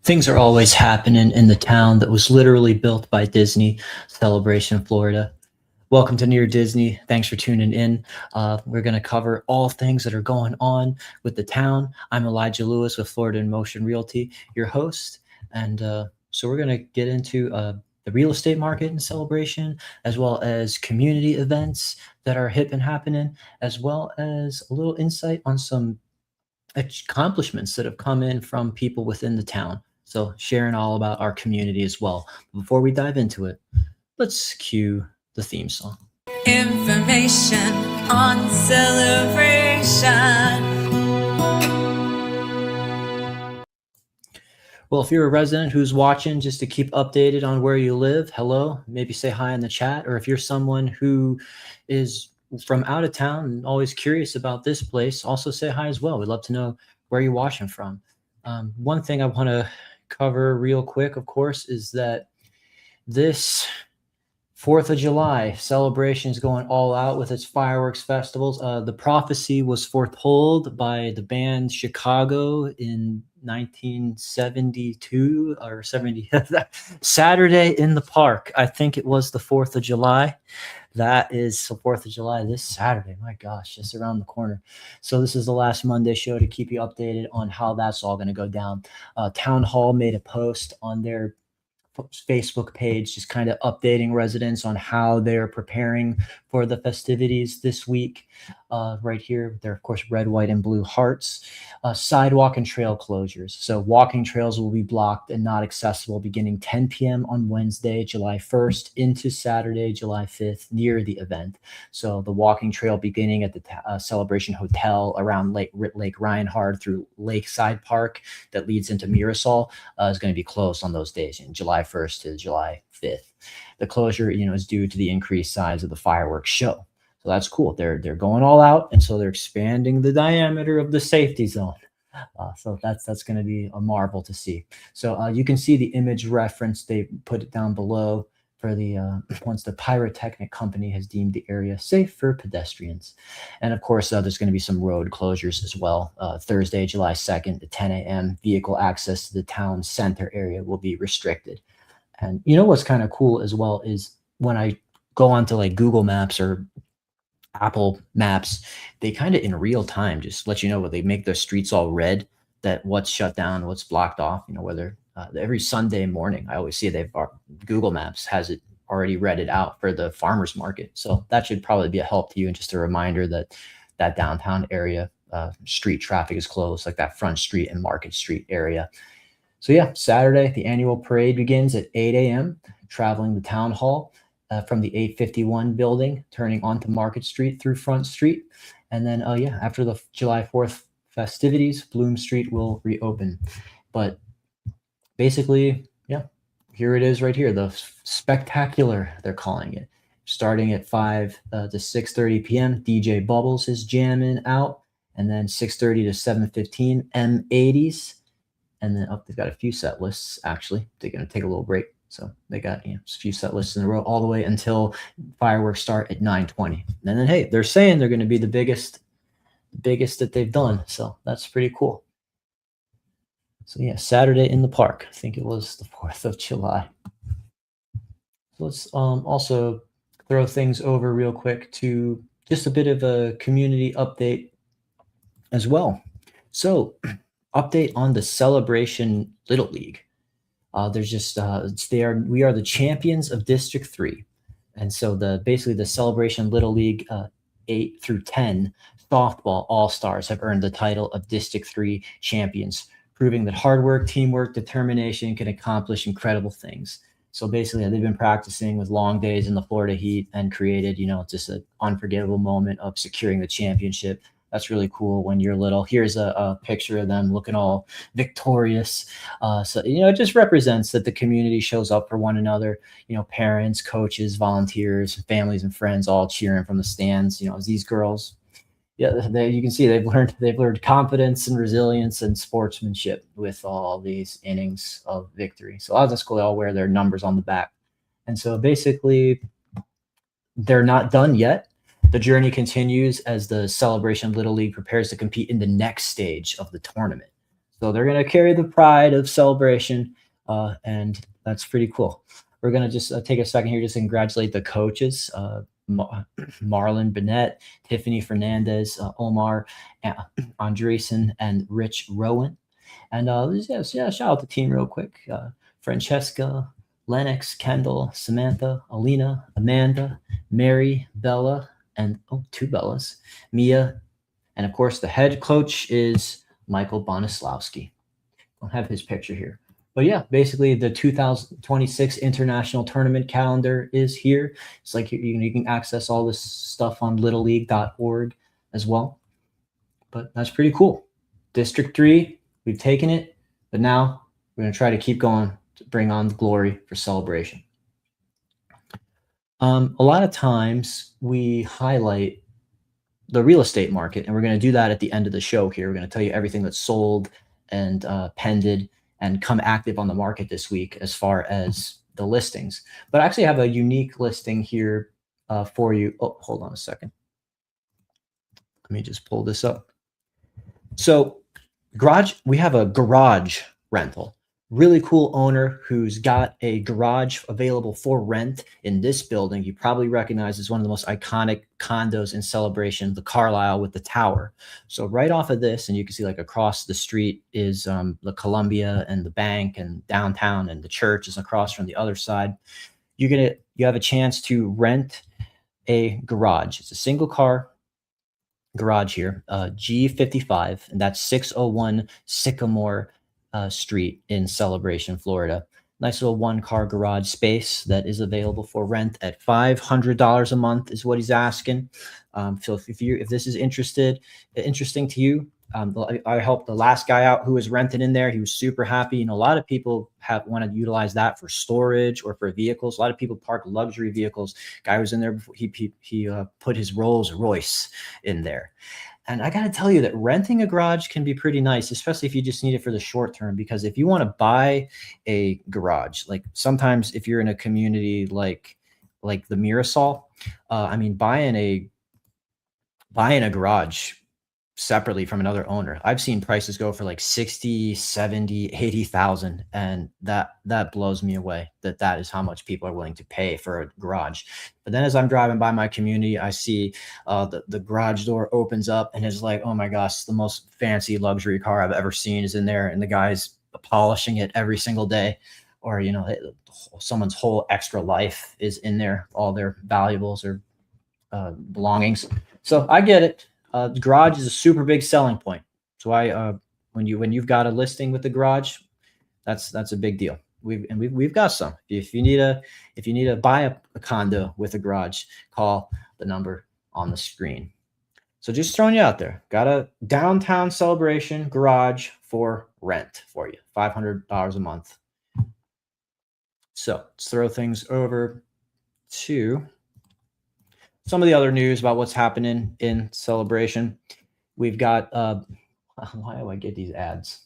Things are always happening in the town that was literally built by Disney, Celebration, Florida. Welcome to Near Disney. Thanks for tuning in. We're going to cover all things that are going on with the town. I'm Elijah Lewis with Florida in Motion Realty, your host. And so we're going to get into the real estate market in Celebration, as well as community events that are hip and happening, as well as a little insight on some accomplishments that have come in from people within the town. So sharing all about our community as well. Before we dive into it, let's cue the theme song. Information on Celebration. Well, if you're a resident who's watching, just to keep updated on where you live, hello, maybe say hi in the chat. Or if you're someone who is from out of town and always curious about this place, also say hi as well. We'd love to know where you're watching from. One thing I want to cover real quick, of course, is that this 4th of July celebration is going all out with its fireworks festivals. The prophecy was foretold by the band Chicago in 1972 or 70. Saturday in the Park. I think it was the 4th of July. That is the 4th of July this Saturday. My gosh, just around the corner. So this is the last Monday show to keep you updated on how that's all going to go down. Town Hall made a post on their Facebook page, just kind of updating residents on how they're preparing for the festivities this week. Right here, they're of course red, white, and blue hearts. Sidewalk and trail closures. So walking trails will be blocked and not accessible beginning 10 p.m. on Wednesday, July 1st into Saturday, July 5th near the event. So the walking trail beginning at the Celebration Hotel around Lake Reinhard through Lakeside Park that leads into Mirasol is going to be closed on those days in July 1st to July 5th. The closure, is due to the increased size of the fireworks show. So that's cool. They're going all out, and so they're expanding the diameter of the safety zone. So that's going to be a marvel to see. So you can see the image reference. They put it down below for the once the pyrotechnic company has deemed the area safe for pedestrians. And of course, there's going to be some road closures as well. Thursday, July 2nd at 10 a.m., vehicle access to the town center area will be restricted. And what's kind of cool as well is when I go onto like Google Maps or Apple Maps, they kind of in real time just let you know, where they make their streets all red, that what's shut down, what's blocked off, whether every Sunday morning, I always see Google Maps has it already read it out for the farmers market. So that should probably be a help to you, and just a reminder that downtown area street traffic is closed, like that Front Street and Market Street area. So yeah, Saturday, the annual parade begins at 8 a.m., traveling the town hall from the 851 building, turning onto Market Street through Front Street. And then, after the July 4th festivities, Bloom Street will reopen. But basically, here it is right here, the spectacular, they're calling it. Starting at 5 to 6:30 p.m., DJ Bubbles is jamming out. And then 6:30 to 7:15, M80s. And then they've got a few set lists, actually. They're going to take a little break. So they got a few set lists in a row all the way until fireworks start at 9:20. And then, hey, they're saying they're going to be the biggest that they've done. So that's pretty cool. So yeah, Saturday in the Park. I think it was the 4th of July. So let's also throw things over real quick to just a bit of a community update as well. So update on the Celebration Little League. There's just we are the champions of District 3, and so basically the Celebration Little League 8 through 10 softball all-stars have earned the title of District 3 champions, proving that hard work, teamwork, determination can accomplish incredible things. So basically, they've been practicing with long days in the Florida heat and created, just an unforgettable moment of securing the championship. That's really cool when you're little. Here's a picture of them looking all victorious. So, it just represents that the community shows up for one another, parents, coaches, volunteers, families, and friends all cheering from the stands. As these girls, you can see they've learned confidence and resilience and sportsmanship with all these innings of victory. So that's cool. They all wear their numbers on the back. And so basically, they're not done yet. The journey continues as the Celebration Little League prepares to compete in the next stage of the tournament. So they're going to carry the pride of Celebration, and that's pretty cool. We're going to just take a second here just to congratulate the coaches, Marlon Burnett, Tiffany Fernandez, Omar Andreessen, and Rich Rowan. And shout out the team real quick. Francesca, Lennox, Kendall, Samantha, Alina, Amanda, Mary, Bella, and two Bellas, Mia, and of course the head coach is Michael Bonislawski. I'll have his picture here. But yeah, basically the 2026 international tournament calendar is here. It's like you can access all this stuff on littleleague.org as well. But that's pretty cool. District 3, we've taken it, but now we're going to try to keep going to bring on the glory for Celebration. A lot of times we highlight the real estate market, and we're going to do that at the end of the show here. We're going to tell you everything that's sold and pended and come active on the market this week as far as the listings. But I actually have a unique listing here for you. Oh, hold on a second. Let me just pull this up. So we have a garage rental. Really cool owner who's got a garage available for rent in this building. You probably recognize as one of the most iconic condos in Celebration, the Carlisle with the tower. So right off of this, and you can see like across the street is the Columbia and the bank, and downtown, and the church is across from the other side. You have a chance to rent a garage. It's a single car garage here, G55, and that's 601 Sycamore Street in Celebration, Florida. Nice little one-car garage space that is available for rent at $500 a month is what he's asking. So if this is interesting to you, I helped the last guy out who was renting in there. He was super happy. A lot of people want to utilize that for storage or for vehicles. A lot of people park luxury vehicles. Guy was in there before he put his Rolls Royce in there. And I got to tell you that renting a garage can be pretty nice, especially if you just need it for the short term. Because if you want to buy a garage, like sometimes if you're in a community like the Mirasol, buying a garage separately from another owner, I've seen prices go for like 60, 70, 80,000. And that blows me away that is how much people are willing to pay for a garage. But then as I'm driving by my community, I see the garage door opens up and it's like, oh my gosh, the most fancy luxury car I've ever seen is in there. And the guy's polishing it every single day. Or, someone's whole extra life is in there, all their valuables or belongings. So I get it. The garage is a super big selling point. So when you've got a listing with the garage, that's a big deal. We've got some. If you need to buy a condo with a garage, call the number on the screen. So just throwing you out there. Got a downtown Celebration garage for rent for you, $500 a month. So let's throw things over to some of the other news about what's happening in Celebration. We've got why do I get these ads?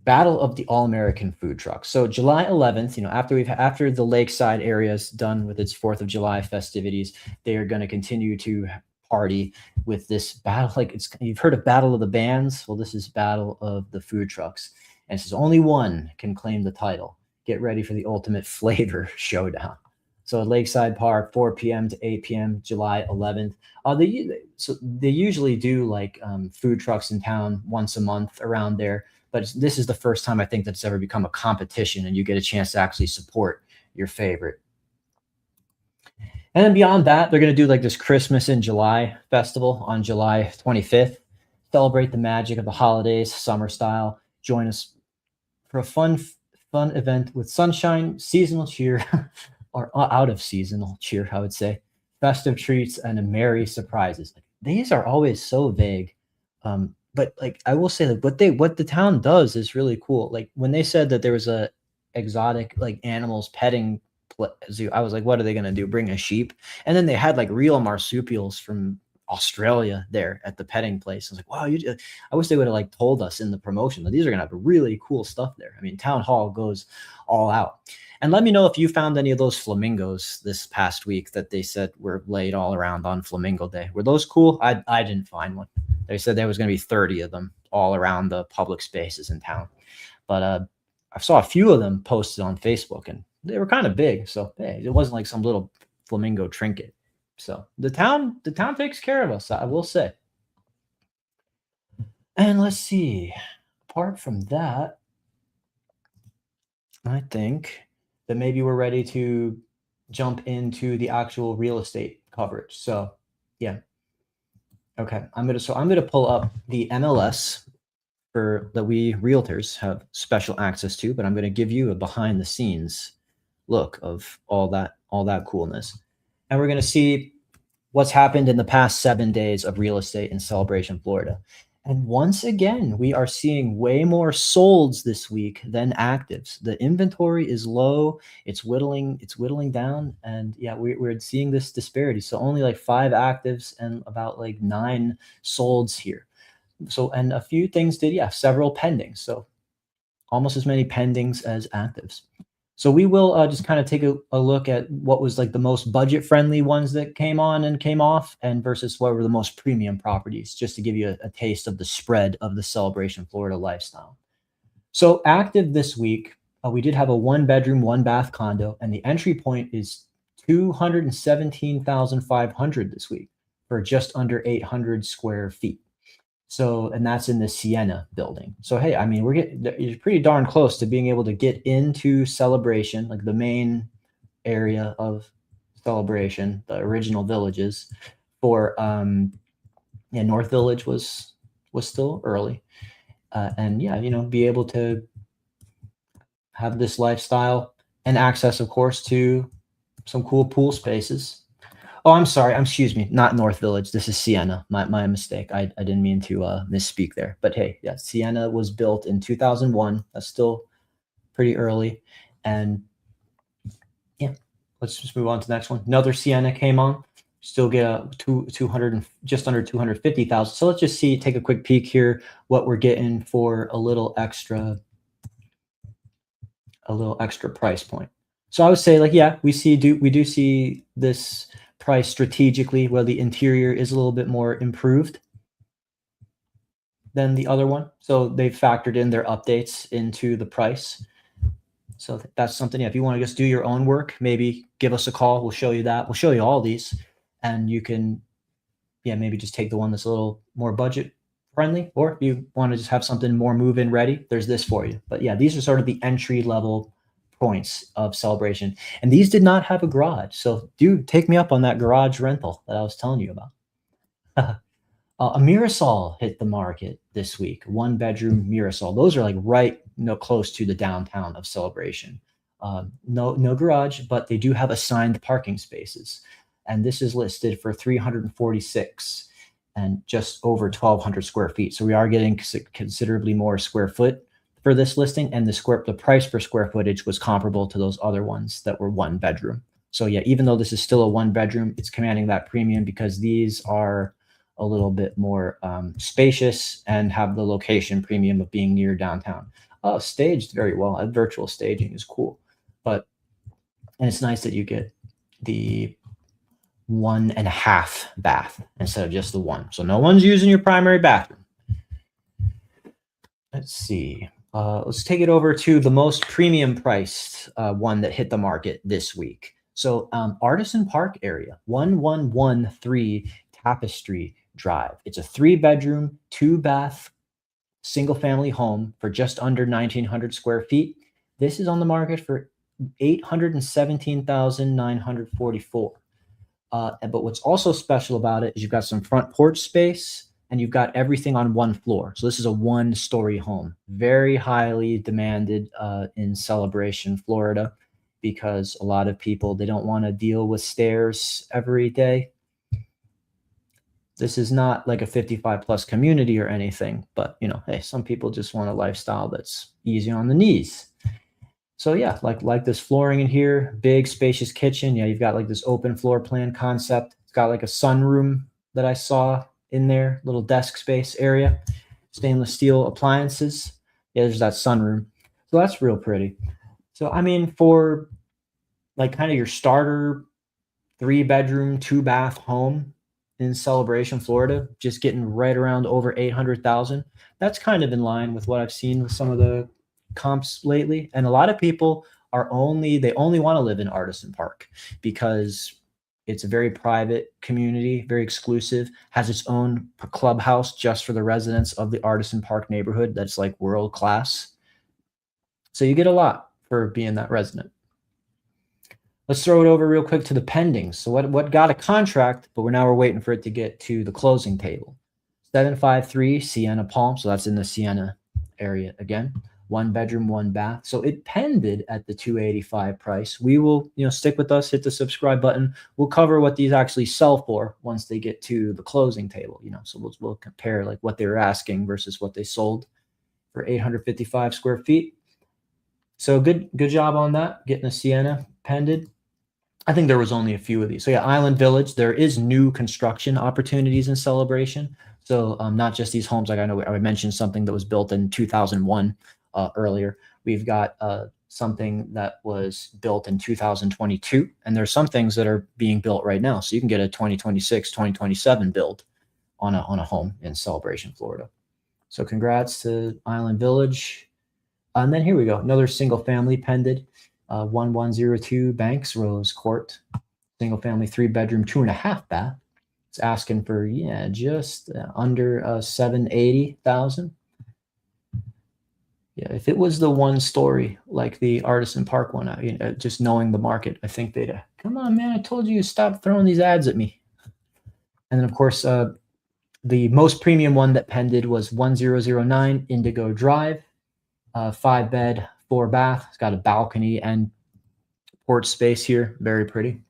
Battle of the All-American Food Trucks. So July 11th, after the Lakeside area is done with its 4th of July festivities, they are going to continue to party with this battle. You've heard of Battle of the Bands. Well, this is Battle of the Food Trucks, and it says only one can claim the title. Get ready for the ultimate flavor showdown. So at Lakeside Park, 4 p.m. to 8 p.m., July 11th. They usually do food trucks in town once a month around there. But this is the first time I think that's ever become a competition, and you get a chance to actually support your favorite. And then beyond that, they're going to do this Christmas in July festival on July 25th. Celebrate the magic of the holidays, summer style. Join us for a fun event with sunshine, seasonal cheer, or out of seasonal cheer, I would say, festive treats, and merry surprises. These are always so vague. But I will say that what the town does is really cool. When they said that there was a exotic animals petting zoo, I was like, what are they going to do? Bring a sheep? And then they had real marsupials from Australia there at the petting place. I was like, wow, I wish they would have told us in the promotion that these are going to have really cool stuff there. I mean, Town Hall goes all out. And let me know if you found any of those flamingos this past week that they said were laid all around on Flamingo Day. Were those cool? I didn't find one. They said there was going to be 30 of them. all around the public spaces in town. But I saw a few of them posted on Facebook, and they were kind of big. So hey, it wasn't like some little flamingo trinket. So the town takes care of us, I will say. And let's see. Apart from that, I think that maybe we're ready to jump into the actual real estate coverage. So yeah. Okay. I'm gonna pull up the MLS for that we realtors have special access to, but I'm gonna give you a behind the scenes look of all that coolness. And we're gonna see what's happened in the past 7 days of real estate in Celebration, Florida. And once again, we are seeing way more solds this week than actives. The inventory is low. It's whittling down. And yeah, we're seeing this disparity. So only like 5 actives and about like 9 solds here. So, and a few things did, yeah, several pendings. So almost as many pendings as actives. So we will just kind of take a look at what was like the most budget friendly ones that came on and came off, and versus what were the most premium properties, just to give you a taste of the spread of the Celebration Florida lifestyle. So active this week, we did have a 1 bedroom, 1 bath condo, and the entry point is 217,500 this week for just under 800 square feet. So, and that's in the Sienna building. So, hey, I mean, you're pretty darn close to being able to get into Celebration, like the main area of Celebration, the original villages. For yeah, North Village was still early, and yeah, be able to have this lifestyle and access, of course, to some cool pool spaces. Oh, I'm sorry. Excuse me. Not North Village. This is Sienna. My mistake. I didn't mean to misspeak there. But hey, yeah, Sienna was built in 2001. That's still pretty early. And yeah, let's just move on to the next one. Another Sienna came on. Still get a 200, just under 250,000. So let's just take a quick peek here. What we're getting for a little extra price point. So I would say, like, yeah, we do see this price strategically, where the interior is a little bit more improved than the other one. So they've factored in their updates into the price. So that's something, yeah, if you want to just do your own work, maybe give us a call. We'll show you that. We'll show you all these, and you can, yeah, maybe just take the one that's a little more budget friendly, or if you want to just have something more move-in ready, there's this for you. But yeah, these are sort of the entry level points of Celebration, and these did not have a garage. So do take me up on that garage rental that I was telling you about. A Mirasol hit the market this week. 1 bedroom Mirasol. Those are like right, close to the downtown of Celebration. No garage, but they do have assigned parking spaces, and this is listed for 346 and just over 1,200 square feet. So we are getting considerably more square foot for this listing, and the price per square footage was comparable to those other ones that were 1 bedroom. So yeah, even though this is still a 1 bedroom, it's commanding that premium because these are a little bit more spacious and have the location premium of being near downtown. Staged very well. Virtual staging is cool, and it's nice that you get the 1.5 bath instead of just the one. So no one's using your primary bathroom. Let's see. Let's take it over to the most premium priced one that hit the market this week. So Artisan Park area, 1113 Tapestry Drive. It's a 3 bedroom, 2 bath, single family home for just under 1,900 square feet. This is on the market for 817,944. But what's also special about it is you've got some front porch space, and you've got everything on one floor. So this is a 1-story home, very highly demanded in Celebration, Florida, because a lot of people, they don't want to deal with stairs every day. This is not like a 55 plus community or anything, but hey, some people just want a lifestyle that's easy on the knees. So yeah, like this flooring in here, big spacious kitchen. Yeah, you've got like this open floor plan concept. It's got like a sunroom that I saw in there, little desk space area, stainless steel appliances. Yeah, there's that sunroom. So that's real pretty. So I mean, for like kind of your starter 3 bedroom, 2 bath home in Celebration, Florida, just getting right around over 800,000. That's kind of in line with what I've seen with some of the comps lately. And a lot of people they only want to live in Artisan Park because it's a very private community, very exclusive, has its own clubhouse just for the residents of the Artisan Park neighborhood. That's like world class. So you get a lot for being that resident. Let's throw it over real quick to the pendings. So what got a contract, but we're waiting for it to get to the closing table. 753 Sienna Palm. So that's in the Sienna area again. 1 bedroom, 1 bath. So it pended at the 285 price. We will, stick with us, hit the subscribe button. We'll cover what these actually sell for once they get to the closing table, so we'll compare like what they were asking versus what they sold for 855 square feet. So good job on that, getting a Sienna pended. I think there was only a few of these. So yeah, Island Village, there is new construction opportunities in Celebration. So not just these homes. Like I know I mentioned something that was built in 2001 earlier. We've got something that was built in 2022, and there's some things that are being built right now. So you can get a 2026, 2027 build on a home in Celebration, Florida. So congrats to Island Village. And then here we go. Another single family pended. 1102 Banks Rose Court, single family, 3 bedroom, 2.5 bath. It's asking for just under 780,000. Yeah, if it was the 1 story like the Artisan Park one, just knowing the market, I think they'd come on, man. I told you to stop throwing these ads at me. And then of course, the most premium one that pended was 1009 Indigo Drive, 5 bed, 4 bath. It's got a balcony and porch space here. Very pretty.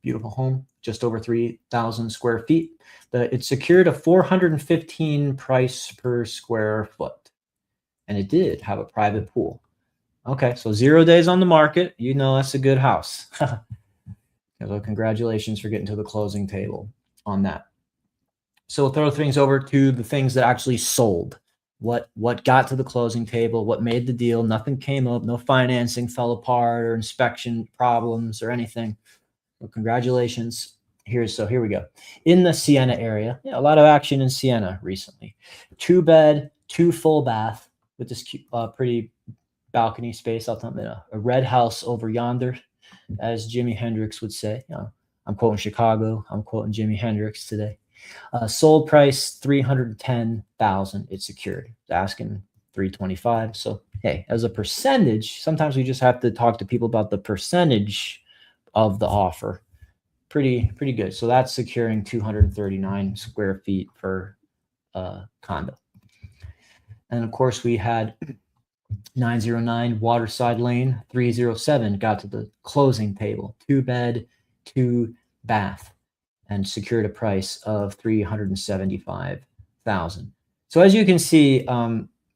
Beautiful home. Just over 3,000 square feet. It secured a 415 price per square foot. And it did have a private pool. Okay, so 0 days on the market. That's a good house. So congratulations for getting to the closing table on that. So we'll throw things over to the things that actually sold. What got to the closing table, what made the deal. Nothing came up, no financing fell apart or inspection problems or anything. Well, congratulations. Here we go. In the Sienna area, a lot of action in Sienna recently. 2 bed, 2 full bath with this pretty balcony space. I'll tell them a red house over yonder, as Jimi Hendrix would say. I'm quoting Chicago. I'm quoting Jimi Hendrix today. Sold price $310,000. It's secured. It's asking $325,000. So hey, as a percentage, sometimes we just have to talk to people about the percentage of the offer. Pretty good. So that's securing 239 square feet per condo. And of course, we had 909 Waterside Lane, 307 got to the closing table. 2 bed, 2 bath. And secured a price of $375,000. So as you can see,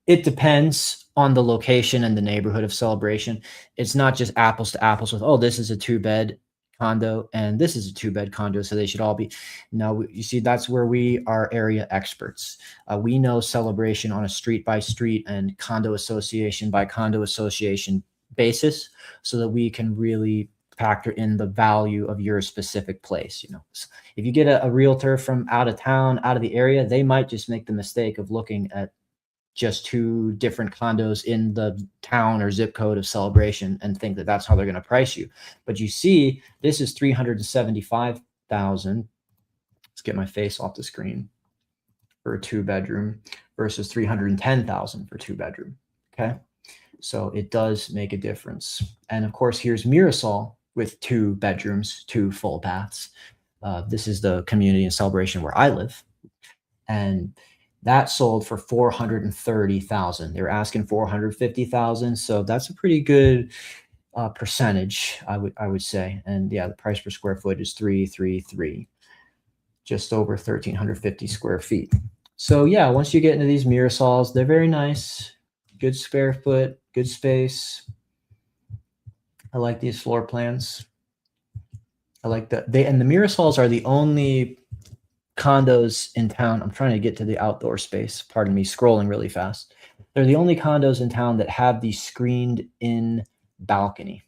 it depends on the location and the neighborhood of Celebration. It's not just apples to apples with, this is a 2-bed condo and this is a 2-bed condo, so they should all be. No, you see, that's where we are area experts. We know Celebration on a street by street and condo association by condo association basis, so that we can really factor in the value of your specific place. If you get a realtor from out of town, out of the area, they might just make the mistake of looking at just 2 different condos in the town or zip code of Celebration and think that that's how they're going to price you. But you see, this is $375,000. Let's get my face off the screen for a 2-bedroom versus $310,000 for 2-bedroom. Okay. So it does make a difference. And of course, here's Mirasol with 2 bedrooms, 2 full baths. This is the community in Celebration where I live. And that sold for $430,000. They were asking $450,000. So that's a pretty good percentage, I would say. And yeah, the price per square foot is $333, just over 1,350 square feet. So yeah, once you get into these Mirasols, they're very nice, good square foot, good space. I like these floor plans. I like that. And the Mirasols are the only condos in town. I'm trying to get to the outdoor space. Pardon me, scrolling really fast. They're the only condos in town that have the screened in balcony.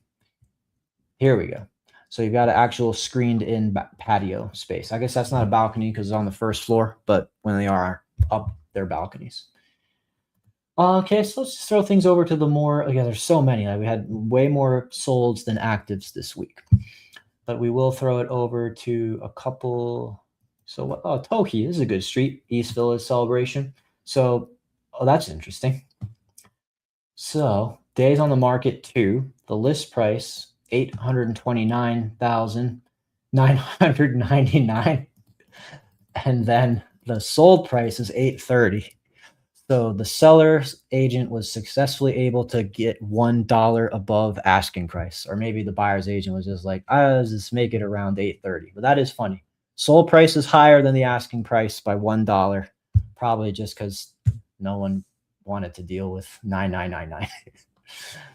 Here we go. So you've got an actual screened in patio space. I guess that's not a balcony because it's on the first floor, but when they are up, they're balconies. Okay, so let's just throw things over to the more. Again, there's so many. Like we had way more solds than actives this week, but we will throw it over to a couple. So what? Oh, Toki, this is a good street. East Village Celebration. So, oh, that's interesting. So days on the market 2. The list price 829,999, and then the sold price is 830. So the seller's agent was successfully able to get $1 above asking price, or maybe the buyer's agent was just like, "I'll just make it around 830." But that is funny. Sold price is higher than the asking price by $1, probably just because no one wanted to deal with 9,999.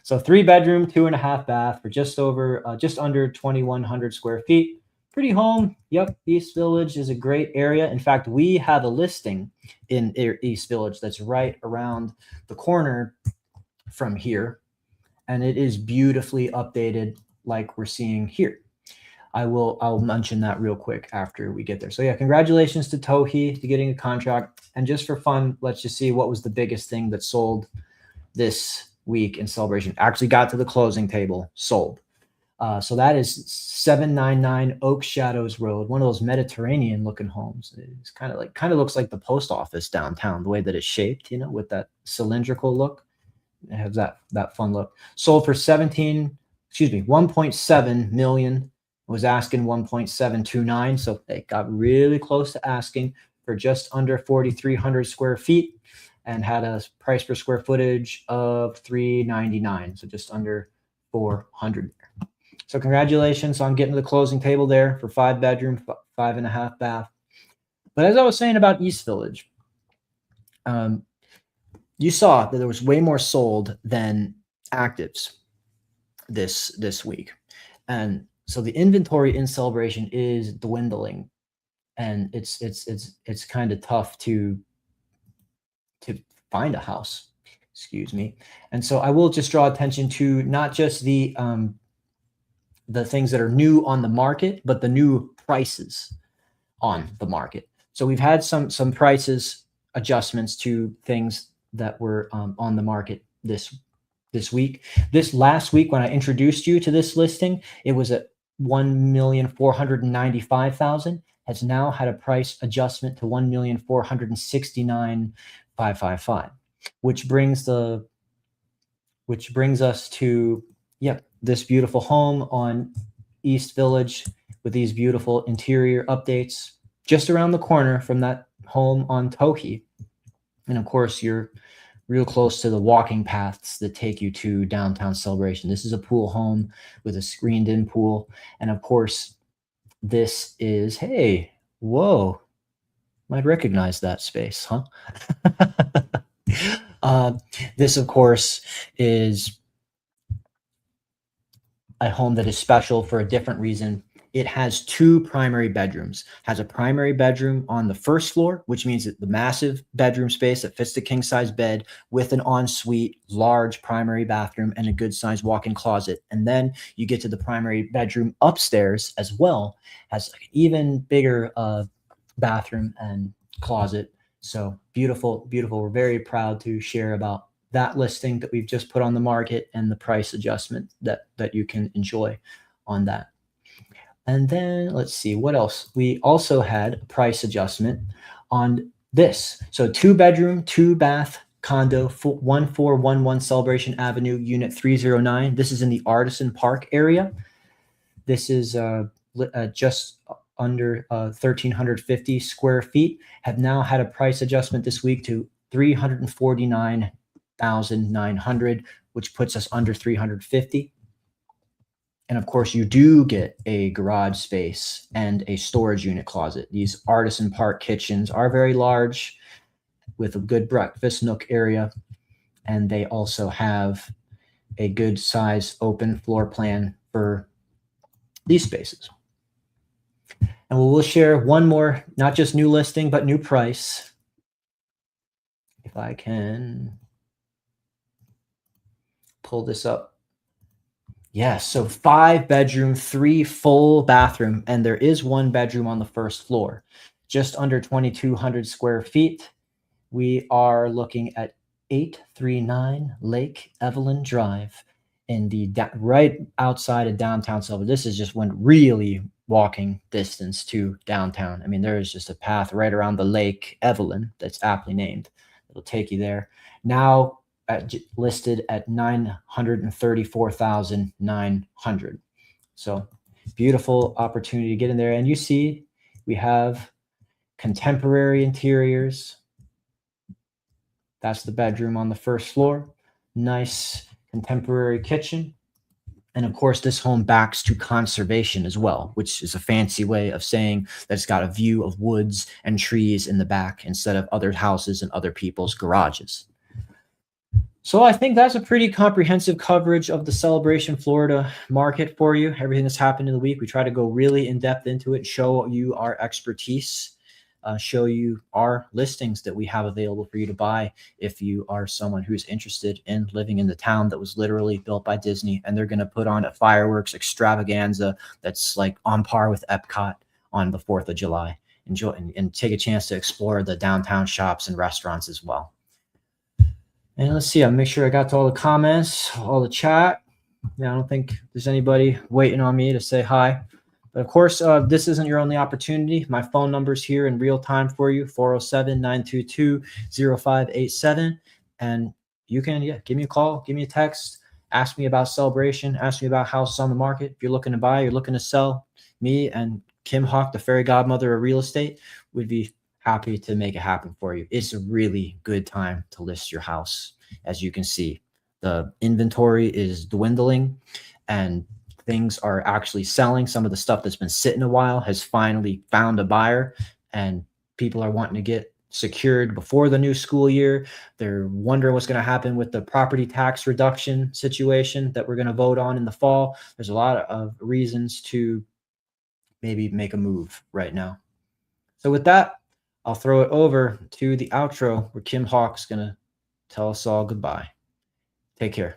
So 3-bedroom, 2.5 bath for just under 2,100 square feet. Pretty home. Yep. East Village is a great area. In fact, we have a listing in East Village that's right around the corner from here, and it is beautifully updated like we're seeing here. I'll mention that real quick after we get there. So yeah, congratulations to Tohi to getting a contract. And just for fun, let's just see what was the biggest thing that sold this week in Celebration. Actually got to the closing table, sold. So that is 799 Oak Shadows Road, one of those Mediterranean looking homes. It's kind of looks like the post office downtown, the way that it's shaped, with that cylindrical look. It has that fun look. Sold for 1.7 million. Was asking 1.729, so they got really close to asking for just under 4,300 square feet, and had a price per square footage of $399, so just under 400. So congratulations on getting to the closing table there for 5-bedroom, 5.5 bath. But as I was saying about East Village, you saw that there was way more sold than actives this week, and so the inventory in Celebration is dwindling, and it's kind of tough to find a house. Excuse me. And so I will just draw attention to not just the things that are new on the market, but the new prices on the market. So we've had some prices adjustments to things that were on the market this week. This last week, when I introduced you to this listing, it was at $1,495,000, has now had a price adjustment to $1,469,555, which brings us to this beautiful home on East Village with these beautiful interior updates just around the corner from that home on Tohi. And of course, you're real close to the walking paths that take you to downtown Celebration. This is a pool home with a screened-in pool. And of course, this is, hey, whoa, might recognize that space, huh? This, of course, is a home that is special for a different reason. It has 2 primary bedrooms. Has a primary bedroom on the first floor, which means that the massive bedroom space that fits the king-size bed with an ensuite, large primary bathroom, and a good-sized walk-in closet. And then you get to the primary bedroom upstairs as well. Has an even bigger bathroom and closet. So beautiful, beautiful. We're very proud to share about that listing that we've just put on the market and the price adjustment that you can enjoy on that. And then let's see what else. We also had a price adjustment on this. So 2-bedroom, 2-bath condo, 1411 Celebration Avenue, Unit 309. This is in the Artisan Park area. This is just under 1,350 square feet. Have now had a price adjustment this week to $349,900, which puts us under 350. And of course, you do get a garage space and a storage unit closet. These Artisan Park kitchens are very large with a good breakfast nook area. And they also have a good size open floor plan for these spaces. And we'll share one more, not just new listing, but new price. If I can pull this up. Yeah, so 5 bedroom, 3 full bathroom, and there is 1 bedroom on the first floor. Just under 2,200 square feet. We are looking at 839 Lake Evelyn Drive in the right outside of downtown Silver. This is just when really walking distance to downtown. I mean, there is just a path right around the Lake Evelyn that's aptly named. It'll take you there. Now listed at 934,900. So beautiful opportunity to get in there. And you see, we have contemporary interiors. That's the bedroom on the first floor. Nice contemporary kitchen. And of course, this home backs to conservation as well, which is a fancy way of saying that it's got a view of woods and trees in the back instead of other houses and other people's garages. So I think that's a pretty comprehensive coverage of the Celebration Florida market for you. Everything that's happened in the week. We try to go really in depth into it, show you our expertise, show you our listings that we have available for you to buy if you are someone who's interested in living in the town that was literally built by Disney, and they're going to put on a fireworks extravaganza that's like on par with Epcot on the 4th of July. Enjoy and take a chance to explore the downtown shops and restaurants as well. And let's see, I'll make sure I got to all the comments, all the chat. Yeah, I don't think there's anybody waiting on me to say hi. But of course, this isn't your only opportunity. My phone number is here in real time for you, 407-922-0587. And you can give me a call, give me a text, ask me about Celebration, ask me about houses on the market. If you're looking to buy, you're looking to sell, me and Kim Hawk, the fairy godmother of real estate, would be happy to make it happen for you. It's a really good time to list your house. As you can see, the inventory is dwindling and things are actually selling. Some of the stuff that's been sitting a while has finally found a buyer, and people are wanting to get secured before the new school year. They're wondering what's going to happen with the property tax reduction situation that we're going to vote on in the fall. There's a lot of reasons to maybe make a move right now. So with that, I'll throw it over to the outro where Kim Hawk's going to tell us all goodbye. Take care.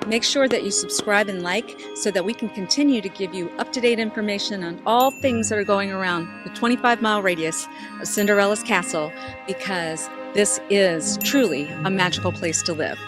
Make sure that you subscribe and like so that we can continue to give you up-to-date information on all things that are going around the 25-mile radius of Cinderella's Castle, because this is truly a magical place to live.